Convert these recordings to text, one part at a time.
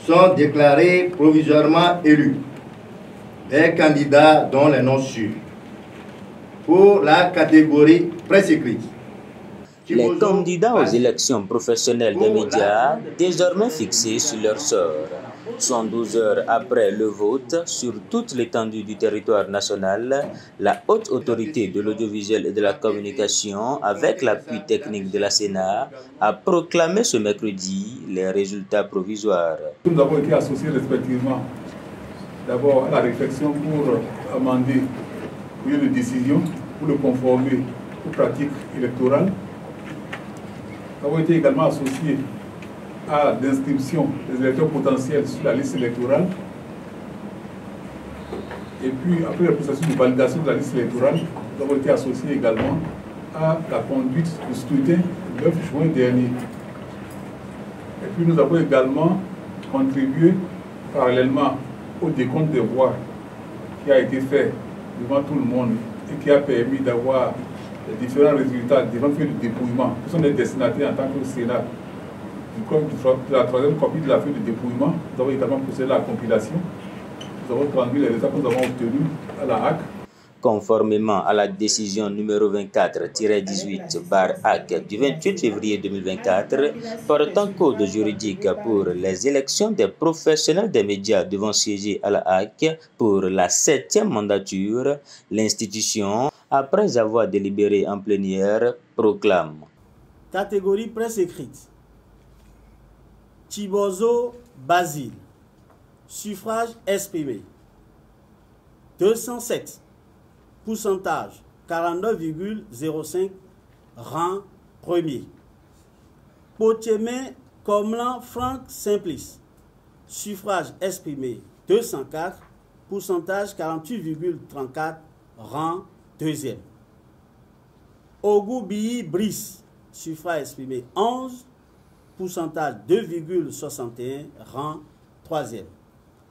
sont déclarés provisoirement élus des candidats dont les noms suivent. Pour la catégorie presse écrite, les candidats aux élections professionnelles des médias, désormais fixés sur leur sort, sont 12 heures après le vote sur toute l'étendue du territoire national, la haute autorité de l'audiovisuel et de la communication, avec l'appui technique de la Sénat, a proclamé ce mercredi les résultats provisoires. Nous avons été associés respectivement d'abord à la réflexion pour amender le lieu de décision, pour le conformer aux pratiques électorales. Nous avons été également associés à l'inscription des électeurs potentiels sur la liste électorale. Et puis, après le processus de validation de la liste électorale, nous avons été associés également à la conduite du scrutin le 9 juin dernier. Et puis, nous avons également contribué parallèlement au décompte des voix qui a été fait devant tout le monde et qui a permis d'avoir les différents résultats, différents feuilles de dépouillement qui sont des destinataires en tant que Sénat de la troisième copie de la feuille de dépouillement. Nous avons également procédé à la compilation. Nous avons transmis les résultats que nous avons obtenus à la HAC. Conformément à la décision numéro 24-18/AC du 28 février 2024 portant code juridique pour les élections des professionnels des médias devant siéger à la HAC pour la 7e mandature, l'institution, après avoir délibéré en plénière, proclame. Catégorie presse écrite. Chibozo Basile. Suffrage exprimé. 207. Pourcentage 49,05. Rang premier. Potiemé Comlan Franck Simplice. Suffrage exprimé 204. Pourcentage 48,34. Rang deuxième. Ogoubi Brice. Suffrage exprimé 11. Pourcentage 2,61. Rang troisième.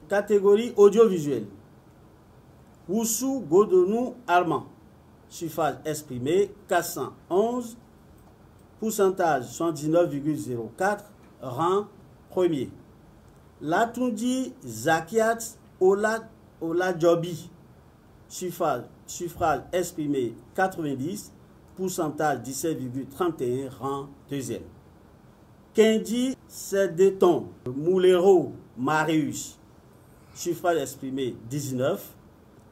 Catégorie audiovisuelle. Oussou Godonou Armand. Suffrage exprimé 411. Pourcentage 79,04. Rang premier. Latundi Zakiat Oladjobi. Suffrage exprimé 90. Pourcentage 17,31. Rang deuxième. Kendi Sedeton Moulero Marius. Suffrage exprimé 19.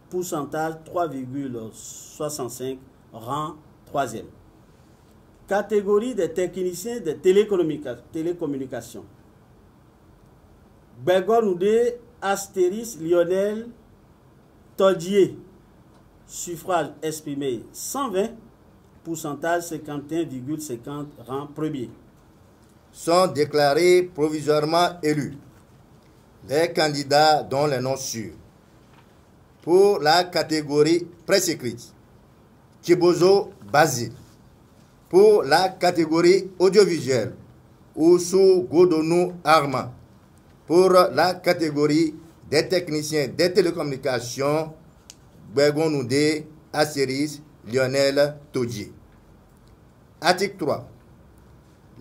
Pourcentage 3,65. Rang troisième. Catégorie des techniciens de télécommunications. Bergonoudé Astéris Lionel Todier. Suffrage exprimé 120. Pourcentage 51,50. Rang premier. Sont déclarés provisoirement élus les candidats dont les noms suivent. Pour la catégorie presse écrite, Chibozo Basile. Pour la catégorie audiovisuelle, Oussou Godonou Armand. Pour la catégorie des techniciens des télécommunications, Bergonoudé Astéris Lionel Todier. Article 3.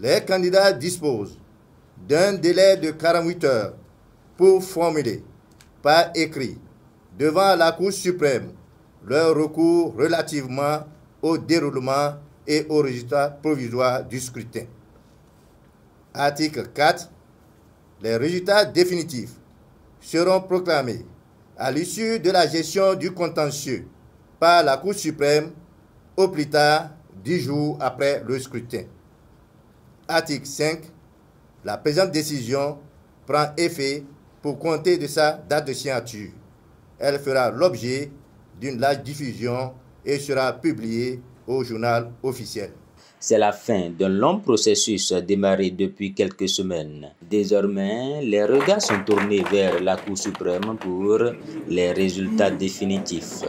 Les candidats disposent d'un délai de 48 heures pour formuler par écrit devant la Cour suprême leur recours relativement au déroulement et aux résultats provisoires du scrutin. Article 4. Les résultats définitifs seront proclamés à l'issue de la gestion du contentieux par la Cour suprême au plus tard 10 jours après le scrutin. Article 5. La présente décision prend effet pour compter de sa date de signature. Elle fera l'objet d'une large diffusion et sera publiée au journal officiel. C'est la fin d'un long processus démarré depuis quelques semaines. Désormais, les regards sont tournés vers la Cour suprême pour les résultats définitifs.